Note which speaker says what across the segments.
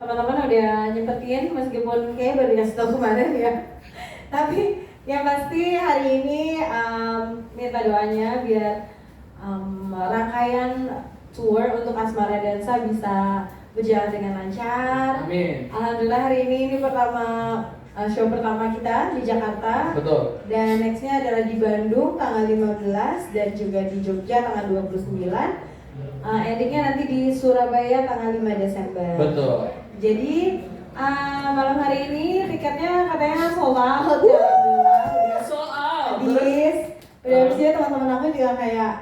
Speaker 1: teman-teman udah nyempetin meskipun kayak baru dikasih tau kemarin ya. Tapi yang pasti hari ini minta doanya biar rangkaian tour untuk Asmara Dansa bisa berjalan dengan lancar.
Speaker 2: Amin.
Speaker 1: Alhamdulillah hari ini pertama show pertama kita di Jakarta.
Speaker 2: Betul.
Speaker 1: Dan nextnya adalah di Bandung tanggal 15 dan juga di Jogja tanggal 29. Endingnya nanti di Surabaya tanggal 5 Desember.
Speaker 2: Betul.
Speaker 1: Jadi malam hari ini tiketnya katanya sold out ya. Alhamdulillah.
Speaker 2: Sold out.
Speaker 1: Habis. Udah habisnya teman-teman aku juga kayak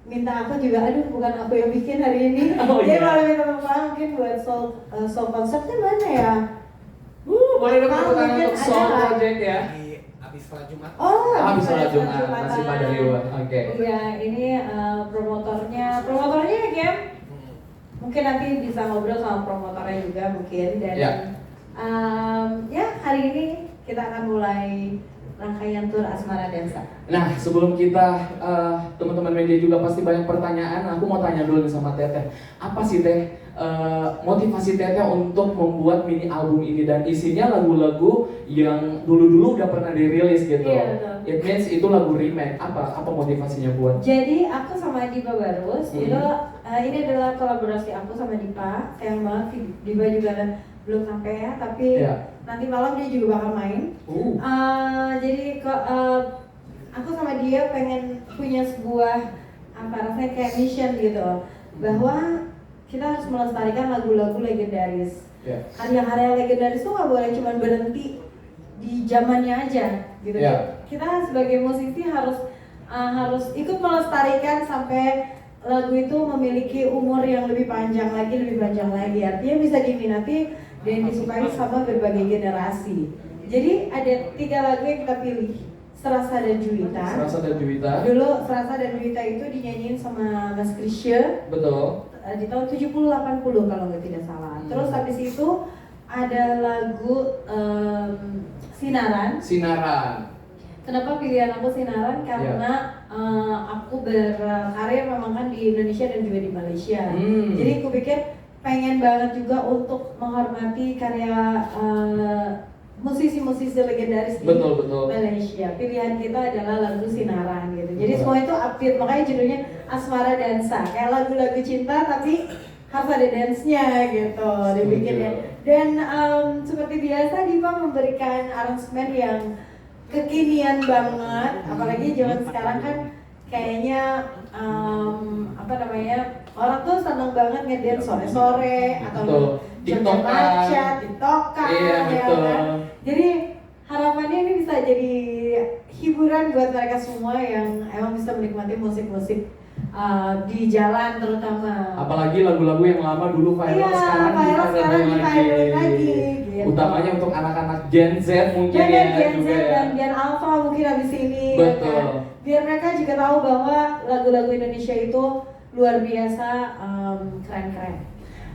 Speaker 1: minta aku juga, aduh bukan aku yang bikin hari ini.
Speaker 2: Oh,
Speaker 1: Jadi
Speaker 2: iya.
Speaker 1: malah minta teman-teman mungkin buat soul konsepnya mana ya?
Speaker 2: Boleh dong tepuk tangan
Speaker 1: mungkin
Speaker 2: untuk Soul
Speaker 1: ada.
Speaker 2: Project ya.
Speaker 3: Di habis sholat Jumat.
Speaker 1: Oh,
Speaker 2: Habis sholat
Speaker 1: pada
Speaker 2: Jumat,
Speaker 1: Jumatan.
Speaker 2: masih pada riuh. Oke.
Speaker 1: Iya, ini promotornya ya Kem? Mungkin nanti bisa ngobrol sama promotornya juga mungkin. Dan
Speaker 2: Ya.
Speaker 1: ya hari ini kita akan mulai rangkaian tour Asmara Dansa.
Speaker 2: Nah, sebelum kita teman-teman media juga pasti banyak pertanyaan. Aku mau tanya dulu nih sama Teteh. Apa sih Teh motivasi Teteh untuk membuat mini album ini dan isinya lagu-lagu yang dulu-dulu udah pernah dirilis gitu.
Speaker 1: Iya, betul.
Speaker 2: It means itu lagu remake. Apa motivasinya buat?
Speaker 1: Jadi aku sama Dipa Barus itu ini adalah kolaborasi aku sama Dipa. Sayang banget Dipa juga belum sampai ya, tapi
Speaker 2: Iya.
Speaker 1: nanti malam dia juga bakal main. Jadi aku sama dia pengen punya sebuah rasanya kayak mission gitu, bahwa kita harus melestarikan lagu-lagu legendaris.
Speaker 2: Ya.
Speaker 1: Karya-karya legendaris tuh nggak boleh cuma berhenti di zamannya aja gitu.
Speaker 2: Ya.
Speaker 1: Kita sebagai musisi harus ikut melestarikan sampai lagu itu memiliki umur yang lebih panjang lagi. Artinya bisa diminati dan disukai sama berbagai generasi. Jadi ada 3 lagu yang kita pilih, Serasa dan Juwita.
Speaker 2: Serasa dan Juwita.
Speaker 1: Dulu Serasa dan Juwita itu dinyanyiin sama Mas Krisya
Speaker 2: Betul.
Speaker 1: di tahun 70-80 kalau nggak tidak salah. Terus habis itu ada lagu Sinaran. Kenapa pilihan aku Sinaran? Karena aku berkarya memang kan di Indonesia dan juga di Malaysia. Jadi aku pikir pengen banget juga untuk menghormati karya musisi-musisi legendaris di
Speaker 2: Betul.
Speaker 1: Malaysia. Pilihan kita adalah lagu Sinaran gitu. Jadi
Speaker 2: Betul.
Speaker 1: semua itu upbeat, makanya judulnya Asmara Dansa. Kayak lagu-lagu cinta tapi harus ada dance-nya gitu dibikinnya. Dan seperti biasa Dipa memberikan aransemen yang kekinian banget, apalagi zaman sekarang kan kayaknya orang tuh seneng banget ngedance sore-sore atau
Speaker 2: TikTokan.
Speaker 1: TikTokan,
Speaker 2: Iya, betul.
Speaker 1: kan? Jadi harapannya ini bisa jadi hiburan buat mereka semua yang emang bisa menikmati musik-musik di jalan terutama.
Speaker 2: Apalagi lagu-lagu yang lama dulu viral, sekarang
Speaker 1: diviralin lagi. Gitu.
Speaker 2: Utamanya untuk anak-anak Gen Z mungkin
Speaker 1: Gen Z
Speaker 2: juga ya.
Speaker 1: dan Gen Alpha mungkin habis ini.
Speaker 2: Betul.
Speaker 1: Ya kan? Biar mereka juga tahu bahwa lagu-lagu Indonesia itu luar biasa keren-keren.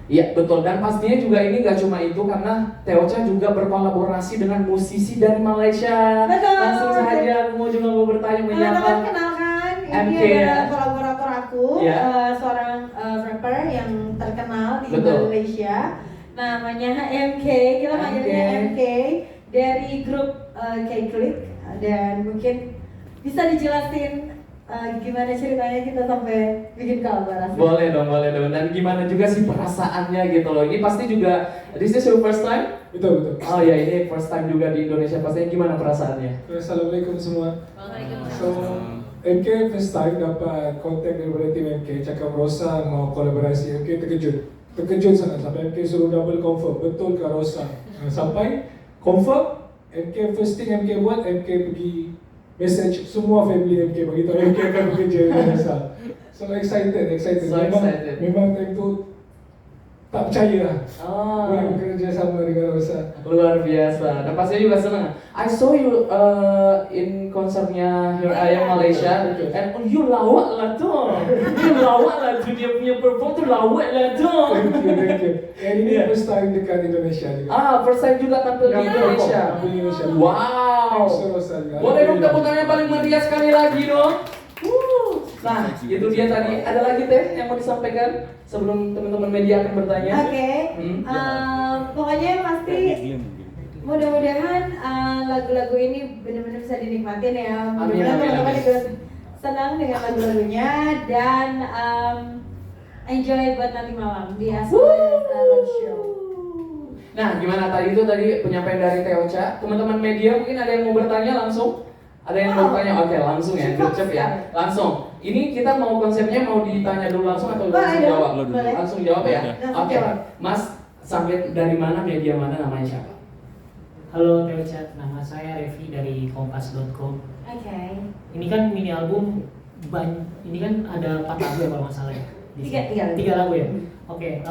Speaker 2: Iya betul, dan pastinya juga ini gak cuma itu karena Teocha juga berkolaborasi dengan musisi dari Malaysia.
Speaker 1: Betul.
Speaker 2: Langsung saja aku mau bertanya menyapa.
Speaker 1: Teman-teman kenalkan, ini
Speaker 2: MK,
Speaker 1: adalah
Speaker 2: ya?
Speaker 1: kolaborator aku,
Speaker 2: Ya.
Speaker 1: seorang rapper yang terkenal di
Speaker 2: Betul.
Speaker 1: Malaysia. Namanya MK, kita
Speaker 2: MK.
Speaker 1: manggilnya MK dari grup K-Click. Dan mungkin bisa dijelasin gimana ceritanya kita sampai bikin kolaborasi.
Speaker 2: Boleh dong. Dan gimana juga sih perasaannya gitu loh. Ini pasti juga, this is your first time?
Speaker 4: Betul.
Speaker 2: Oh ya, ini first time juga di Indonesia. Pastinya gimana perasaannya?
Speaker 4: Assalamualaikum semua. So, MK first time dapat kontak daripada tim MK, cakap Rosa mau kolaborasi. MK terkejut sangat sampai MK suruh double confirm, betul ke Rosa? Sampai confirm, MK first thing MK buat, MK pergi message semua family MK begitu MK akan bekerja dengan Rosa. So excited.
Speaker 2: So excited.
Speaker 4: Memang time tu tak percaya lah.
Speaker 2: Oh.
Speaker 4: Boleh bekerja sama dengan Rosa.
Speaker 2: Luar biasa, dan pastinya juga senang. I saw you in konsernya Here I Am Malaysia, and you lawak lah tuh. You lawak lah tuh, dia punya perform tuh lawak lah tuh.
Speaker 4: Thank you. And ini first time dekat Indonesia juga.
Speaker 2: First time juga tampil di Indonesia.
Speaker 4: Tampil di Indonesia.
Speaker 2: Wow.
Speaker 4: Thanks to Rosa juga.
Speaker 2: Boleh dong tepuk tangan yang paling meriah sekali lagi dong. Nah, itu dia tadi. Ada lagi Teh yang mau disampaikan sebelum teman-teman media akan bertanya?
Speaker 1: Oke. pokoknya pasti mudah-mudahan lagu-lagu ini benar-benar bisa dinikmatin ya. Mudah-mudahan teman-teman juga senang dengan lagu-lagunya dan enjoy buat nanti malam di Asma Roadshow.
Speaker 2: Nah, gimana tadi penyampaian dari Teh Ocha? Teman-teman media mungkin ada yang mau bertanya langsung? Ada yang mau bertanya? Oke, langsung ya, gercep ya. Langsung. Ini kita mau konsepnya mau ditanya dulu langsung atau langsung jawab? Langsung jawab ya. Oke. Mas, sampai dari mana, media mana, namanya siapa?
Speaker 3: Halo Teh Ocha, nama saya Revi dari kompas.com.
Speaker 1: Oke.
Speaker 3: Ini kan mini album ini kan ada 4 lagu ya kalau nggak salah ya. Tiga lagu ya. Oke,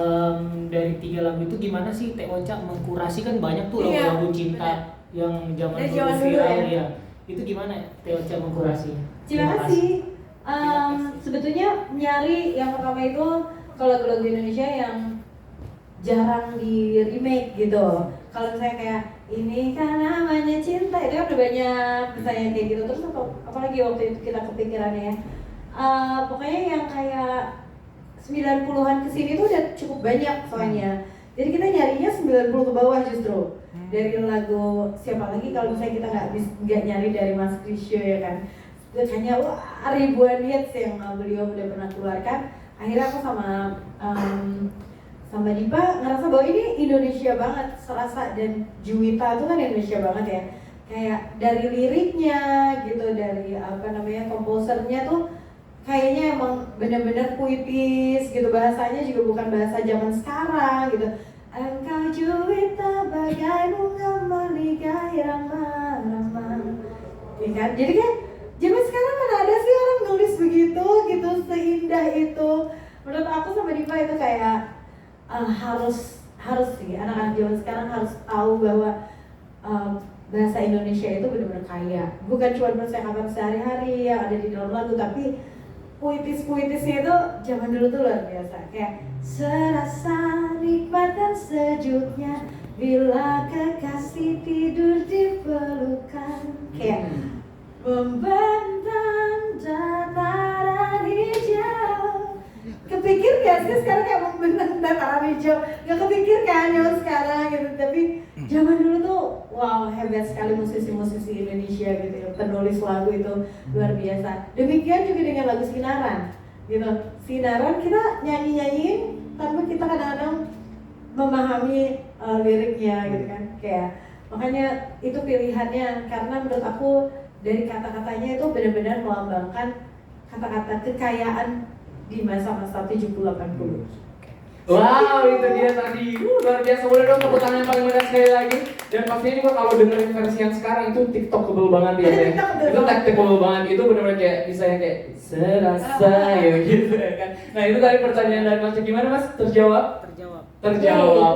Speaker 3: dari 3 lagu itu gimana sih Teh Ocha mengkurasi kan banyak tuh lagu-lagu cinta yang zaman dulu viral ya. Itu gimana ya Teh Ocha mengkurasi?
Speaker 1: Terima kasih. Sebetulnya nyari yang pertama itu kalau lagu-lagu Indonesia yang jarang di remake gitu. Kalau misalnya kayak ini kan namanya cinta itu kan udah banyak misalnya kayak gitu. Terus apalagi waktu itu kita kepikirannya ya. Pokoknya yang kayak 90-an kesini tuh udah cukup banyak soalnya. Jadi kita nyarinya 90 ke bawah justru. Dari lagu siapa lagi kalau misalnya kita nggak nyari dari Mas Krisyo ya kan. Hanya ribuan hits yang beliau udah pernah keluarkan. Akhirnya aku sama Dipa ngerasa bahwa ini Indonesia banget, serasa, dan Juwita itu kan Indonesia banget ya. Kayak dari liriknya gitu, dari komposernya tuh kayaknya emang benar-benar puitis gitu, bahasanya juga bukan bahasa zaman sekarang gitu. Engkau Juwita bagai bunga meligai rama-rama, ya kan? Jadi kan zaman sekarang mana ada sih orang nulis begitu gitu, seindah itu. Menurut aku sama Dipa itu kayak harus sih anak-anak zaman sekarang harus tahu bahwa bahasa Indonesia itu benar-benar kaya. Bukan cuma percakapan sehari-hari yang ada di dalam lagu, tapi puitisnya itu zaman dulu tuh luar biasa. Kayak serasa nikmat dan sejuknya bila kekasih tidur di pelukan. Kayak membentang dataran hijau. Kepikir gak sih sekarang kayak membentang dataran hijau? Gak kepikir kan zaman sekarang gitu. Tapi zaman dulu tuh wow, hebat sekali musisi-musisi Indonesia gitu ya. Penulis lagu itu luar biasa. Demikian juga dengan lagu Sinaran gitu. Sinaran kita nyanyi-nyanyiin tanpa kita kadang-kadang memahami liriknya gitu kan. Kayak makanya itu pilihannya, karena menurut aku dari kata-katanya itu benar-benar melambangkan kata-kata kekayaan di masa-masa 70-80.
Speaker 2: Wow, itu dia tadi. Luar biasa. Boleh dong tepuk tangan yang paling meriah sekali lagi. Dan pastinya juga kalau dengerin versi yang sekarang itu TikTok kebel banget ya. Itu kebel banget. Itu benar-benar kayak misalnya kayak serasa gitu ya kan. Nah, itu tadi pertanyaan dari Mas. Gimana Mas? Terjawab,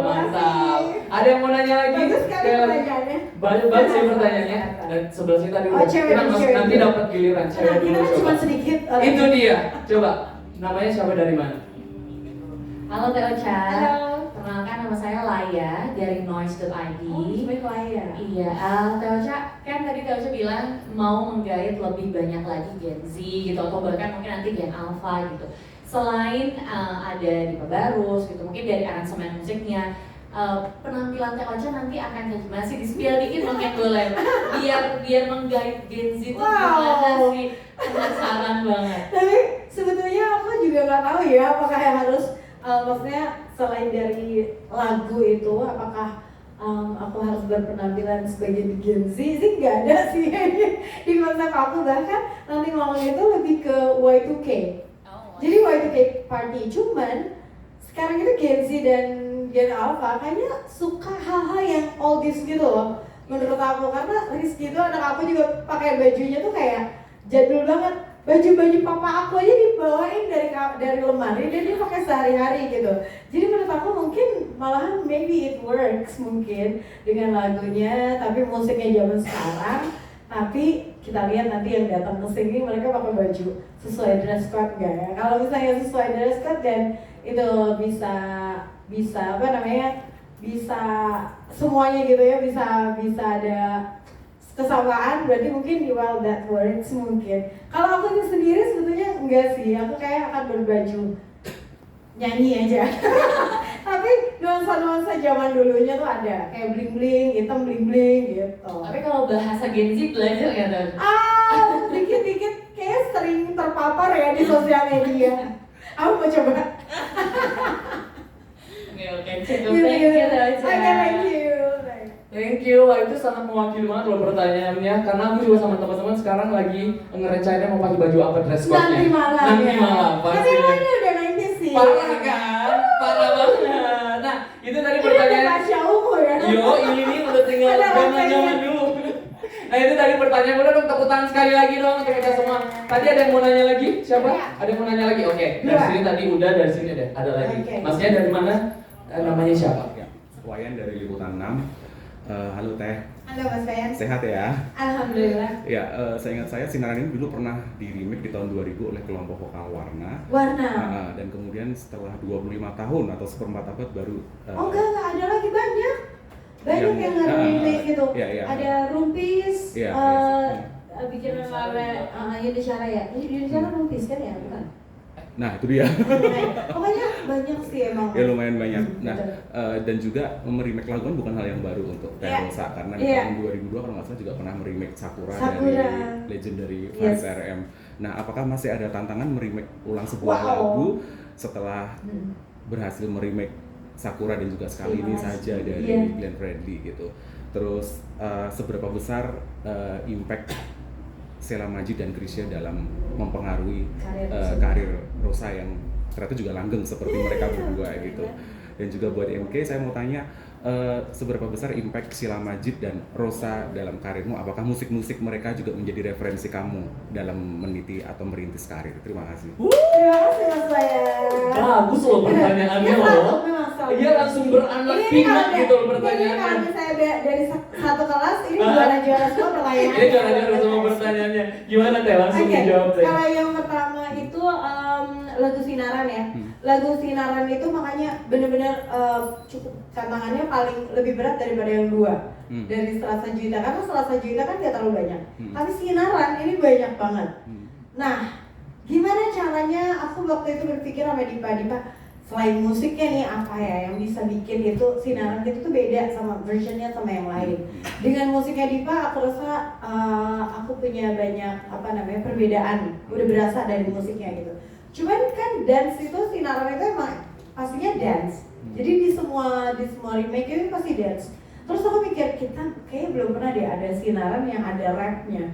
Speaker 2: mantap. Ada yang mau nanya lagi?
Speaker 1: Bagus sekali pertanyaannya.
Speaker 2: Banyak banget sih pertanyaannya. Dan sebelah sini tadi kita nanti dapat giliran cewek dulu.
Speaker 1: Kita cuma sedikit.
Speaker 2: Itu dia. Coba. Namanya siapa, dari mana?
Speaker 5: Halo Teh Ocha.
Speaker 1: Halo.
Speaker 5: Perkenalkan, nama saya Laya dari noise.id.
Speaker 1: Sebaik Laya.
Speaker 5: Iya, Teh Ocha, kan tadi Teh Ocha bilang mau menggait lebih banyak lagi Gen Z gitu, atau bahkan mungkin nanti Gen Alpha gitu. Selain ada Dipa Barus gitu, mungkin dari aransemen musiknya, penampilan Teh Ocha nanti akan kayak gimana sih? Di-spill dikit mungkin boleh, biar menggait Gen Z itu gimana sih? Penasaran banget.
Speaker 1: Tapi sebetulnya aku juga nggak tahu ya apakah harus maksudnya selain dari lagu itu apakah aku harus berpenampilan sebagai Gen Z sih, nggak ada sih di konsep aku. Bahkan nanti malam itu lebih ke Y2K. Jadi Y2K party, cuman sekarang itu Gen Z dan Gen Alpha kayaknya suka hal-hal yang oldies gitu loh menurut aku, karena Rizky itu anak aku juga pakai bajunya tuh kayak jadul banget. Baju-baju papa aku aja dibawain dari lemari dan dia pakai sehari-hari gitu. Jadi menurut aku mungkin malahan maybe it works mungkin dengan lagunya, tapi musiknya zaman sekarang. Tapi kita lihat nanti yang datang ke sini mereka pakai baju sesuai dress code nggak ya? Kalau misalnya sesuai dress code dan itu bisa apa namanya? Bisa semuanya gitu ya, bisa ada kesamaan, berarti mungkin well that works mungkin. Kalau aku sendiri sebetulnya enggak sih, aku kayak akan berbaju nyanyi aja. Tapi nuansa-nuansa zaman dulunya tuh ada kayak bling-bling, hitam bling-bling gitu.
Speaker 5: Tapi kalau bahasa Gen Z belajar nggak tuh?
Speaker 1: Dikit-dikit kayak sering terpapar ya di sosial media. Aku mau coba.
Speaker 5: Oke, cukup. Thank you, Ocha.
Speaker 1: Thank you.
Speaker 2: Thank you, wah itu sangat mewakili banget loh pertanyaannya. Karena aku juga sama teman-teman sekarang lagi ngerencainnya mau pakai baju apa dress code-nya.
Speaker 1: Nanti malam
Speaker 2: Nanti
Speaker 1: ya.
Speaker 2: malam,
Speaker 1: Tapi
Speaker 2: pasti.
Speaker 1: emang ini udah 90 sih.
Speaker 2: Parah kan? Parah banget. Nah, itu tadi
Speaker 1: Ini udah
Speaker 2: pertanyaan.
Speaker 1: Tasya Ungu ya.
Speaker 2: Yo, ini udah tinggal
Speaker 1: Ada
Speaker 2: zaman
Speaker 1: rasanya.
Speaker 2: dulu. Nah itu tadi pertanyaan, udah dong tepuk tangan sekali lagi dong untuk kita semua. Tadi ada yang mau nanya lagi? Siapa?
Speaker 1: Iya.
Speaker 2: Ada yang mau nanya lagi? Oke, dari
Speaker 1: Dua.
Speaker 2: sini tadi udah, dari sini deh. Ada lagi.
Speaker 1: Oke.
Speaker 2: Masnya dari mana? Namanya siapa?
Speaker 6: Ya, Wayan dari Liputan 6. Halo Teh,
Speaker 1: Halo Mas Bayan.
Speaker 6: sehat ya?
Speaker 1: Alhamdulillah.
Speaker 6: Ya, seingat saya Sinaran ini dulu pernah di remake di tahun 2000 oleh kelompok vokal Warna.
Speaker 1: Warna.
Speaker 6: Dan kemudian setelah 25 tahun atau seperempat abad baru
Speaker 1: Oh enggak, ada lagi banyak. Banyak yang nge-remake gitu.
Speaker 6: Iya.
Speaker 1: Ada Rumpis,
Speaker 6: Iya,
Speaker 1: bikin oleh Yudi Syara ya. Yudi Syara Rumpis kan ya, bukan?
Speaker 6: Nah, itu dia.
Speaker 1: Pokoknya banyak sih emang.
Speaker 6: Ya lumayan banyak. Nah,
Speaker 1: Betul.
Speaker 6: dan juga remake lagu kan bukan hal yang baru untuk Teh
Speaker 1: Iya.
Speaker 6: Rosa karena di
Speaker 1: Iya.
Speaker 6: tahun 2002 kalau nggak salah juga pernah meremake Sakura
Speaker 1: Sakura.
Speaker 6: dari Legendary
Speaker 1: Yes.
Speaker 6: Fans RM. Nah, apakah masih ada tantangan meremake ulang sebuah
Speaker 1: Wow.
Speaker 6: lagu setelah
Speaker 1: Hmm.
Speaker 6: berhasil meremake Sakura dan juga sekali ini
Speaker 1: Terima
Speaker 6: saja
Speaker 1: kasih.
Speaker 6: dari
Speaker 1: Iya.
Speaker 6: Glenn Fredly gitu. Terus seberapa besar impact Sheila Majid dan Chrisye dalam mempengaruhi karir Rosa yang ternyata juga langgeng seperti mereka berdua gitu. Dan juga buat MK saya mau tanya seberapa besar impact Sheila Majid dan Rosa dalam karirmu? Apakah musik-musik mereka juga menjadi referensi kamu dalam meniti atau merintis karir? Terima kasih.
Speaker 1: Terima kasih Mas Bayan.
Speaker 2: Bagus loh pertanyaannya
Speaker 1: Iya,
Speaker 2: loh.
Speaker 1: memang selalu.
Speaker 2: Iya langsung beranak
Speaker 1: Ini
Speaker 2: pinak
Speaker 1: kalau
Speaker 2: gitu loh
Speaker 1: Jadi
Speaker 2: pertanyaannya.
Speaker 1: kalau misalnya dari satu kelas, ini juara-juara semua pertanyaannya.
Speaker 2: Dia juara-juara semua pertanyaannya. Gimana Teh? Langsung
Speaker 1: Oke,
Speaker 2: dijawab Teh.
Speaker 1: kalau yang pertama itu lagu Sinaran ya. Lagu Sinaran itu makanya bener-bener cukup tantangannya paling lebih berat daripada yang dua. Dari Selasa Juwita, karena Selasa Juwita kan gak terlalu banyak. Tapi Sinaran ini banyak banget. Nah, gimana caranya aku waktu itu berpikir sama Dipa, selain musiknya nih apa ya yang bisa bikin itu Sinaran itu tuh beda sama versionnya sama yang lain. Dengan musiknya Dipa aku rasa aku punya banyak perbedaan udah berasa dari musiknya gitu. Cuman kan dance itu Sinaran itu emang pastinya dance. Jadi di semua remake itu pasti dance. Terus aku mikir kita kayaknya belum pernah deh ada Sinaran yang ada rapnya.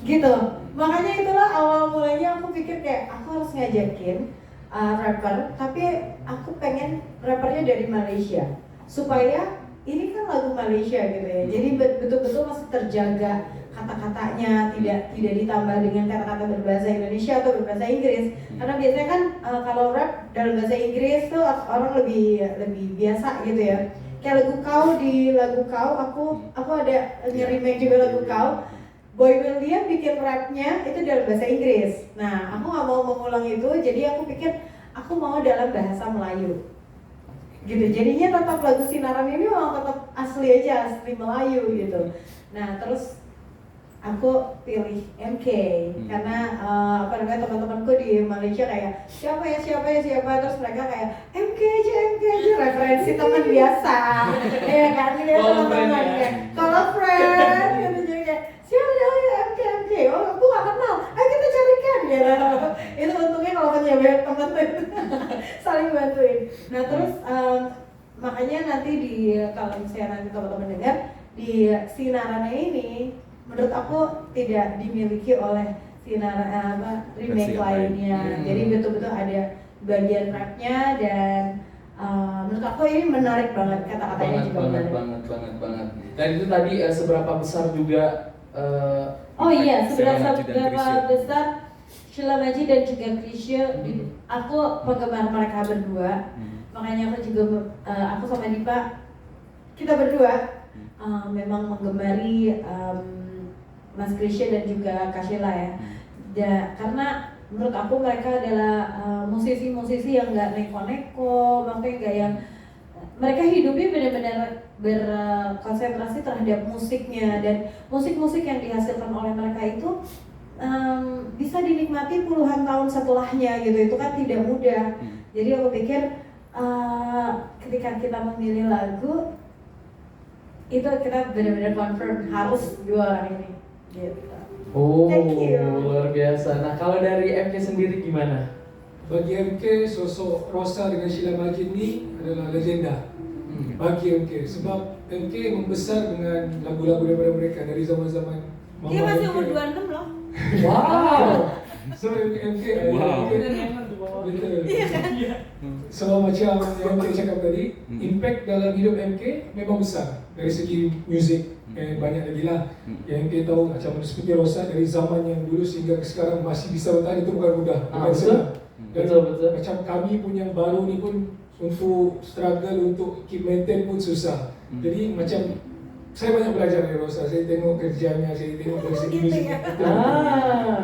Speaker 1: Gitu. Makanya itulah awal mulanya aku pikir kayak aku harus ngajakin rapper, tapi aku pengen rappernya dari Malaysia supaya ini kan lagu Malaysia gitu ya, jadi betul-betul masih terjaga kata-katanya, tidak ditambah dengan kata-kata berbahasa Indonesia atau berbahasa Inggris, karena biasanya kan kalau rap dalam bahasa Inggris tuh orang lebih biasa gitu ya, kayak lagu kau aku ada nge-remake juga lagu kau. Boy William bikin rapnya itu dalam bahasa Inggris. Nah, aku nggak mau mengulang itu, jadi aku pikir aku mau dalam bahasa Melayu. Gitu. Jadinya tetap lagu Sinaran ini memang tetap asli Melayu gitu. Nah, terus aku pilih MK karena teman-temanku di Malaysia kayak siapa ya terus mereka kayak MK aja referensi teman biasa. Iya kan? Ini teman-teman kayak kalau friend gitu, jadi kayak siapa ya MK oh aku gak kenal, ayo kita carikan gitu. Itu untungnya kalau punya banyak teman saling bantuin. Nah terus makanya nanti kalau misalnya nanti teman-teman dengar di Sinarannya ini menurut aku tidak dimiliki oleh remake lainnya. Jadi betul-betul ada bagian rapnya dan menurut aku ini menarik banget, kata-katanya juga menarik.
Speaker 2: Banget. Dan itu tadi seberapa besar juga
Speaker 1: seberapa besar Sheila Majid dan juga Chrisye. Aku penggemar mereka berdua. Makanya aku sama Dipa kita berdua memang menggemari Mas Chrisye dan juga Kak Sheila ya. Karena menurut aku mereka adalah musisi-musisi yang nggak neko-neko, makanya nggak yang mereka hidupnya benar-benar berkonsentrasi terhadap musiknya, dan musik-musik yang dihasilkan oleh mereka itu bisa dinikmati puluhan tahun setelahnya gitu. Itu kan tidak mudah. Jadi aku pikir ketika kita memilih lagu itu kita benar-benar confirm harus dua orang ini gitu.
Speaker 2: Oh,
Speaker 1: Thank you.
Speaker 2: luar biasa. Nah, kalau dari MK sendiri gimana?
Speaker 4: Bagi MK, sosok Rosa dengan Sheila Majid ni adalah legenda. Bagi MK, sebab MK membesar dengan lagu-lagu daripada mereka dari zaman-zaman Mama
Speaker 1: Dia masih
Speaker 4: MK.
Speaker 1: umur 26 loh.
Speaker 2: Wow.
Speaker 4: So MK,
Speaker 6: Wow.
Speaker 4: betul. So macam yang MK cakap tadi, impact dalam hidup MK memang besar dari segi muzik. Banyak lagi lah yang MK tahu macam seperti Rosa dari zaman yang dulu sehingga sekarang masih bisa bertahan, itu bukan mudah, bukan senang. Dan
Speaker 2: Betul.
Speaker 4: macam kami pun yang baru ni pun untuk struggle untuk keep maintain pun susah. Jadi macam saya banyak belajar dari Rosa, saya tengok kerjanya, saya tengok dari segi muzik.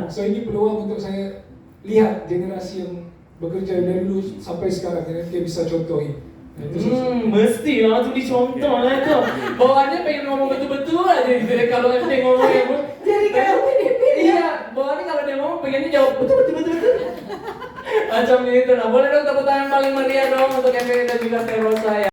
Speaker 4: So ini peluang untuk saya lihat generasi yang bekerja dari dulu sampai sekarang yang MK bisa contohi.
Speaker 2: Mesti langsung dicontoh lah tuh. Bawaannya pengen ngomong betul-betul aja gitu deh kalau MK ngomong ya Bu.
Speaker 1: Jadi kayak Filipin ya.
Speaker 2: Iya, bawaannya kalau dia ngomong pengennya jawab betul. Macam itu. Nah, boleh dong tepuk tangan paling meriah dong untuk MK dan juga Teh Rosa ya.